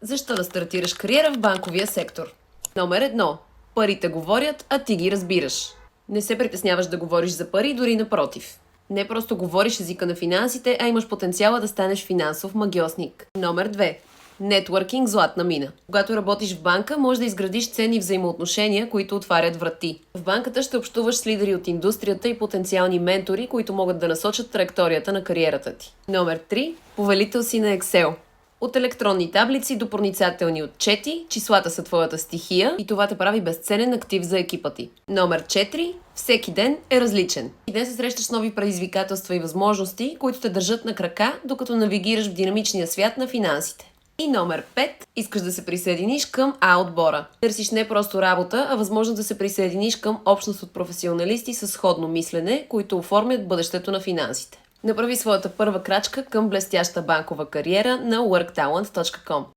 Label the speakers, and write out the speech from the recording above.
Speaker 1: Защо да стартираш кариера в банковия сектор? Номер 1. Парите говорят, а ти ги разбираш. Не се притесняваш да говориш за пари, дори напротив. Не просто говориш езика на финансите, а имаш потенциала да станеш финансов магьосник. Номер 2. Нетворкинг – златна мина. Когато работиш в банка, можеш да изградиш ценни взаимоотношения, които отварят врати. В банката ще общуваш с лидери от индустрията и потенциални ментори, които могат да насочат траекторията на кариерата ти. Номер 3. Повелител си на Excel. От електронни таблици до проницателни отчети, числата са твоята стихия и това те прави безценен актив за екипа ти. Номер 4. Всеки ден е различен. И ден се срещаш с нови предизвикателства и възможности, които те държат на крака, докато навигираш в динамичния свят на финансите. И номер 5. Искаш да се присъединиш към А-отбора. Търсиш не просто работа, а възможност да се присъединиш към общност от професионалисти с сходно мислене, които оформят бъдещето на финансите. Направи своята първа крачка към блестяща банкова кариера на worktalent.com.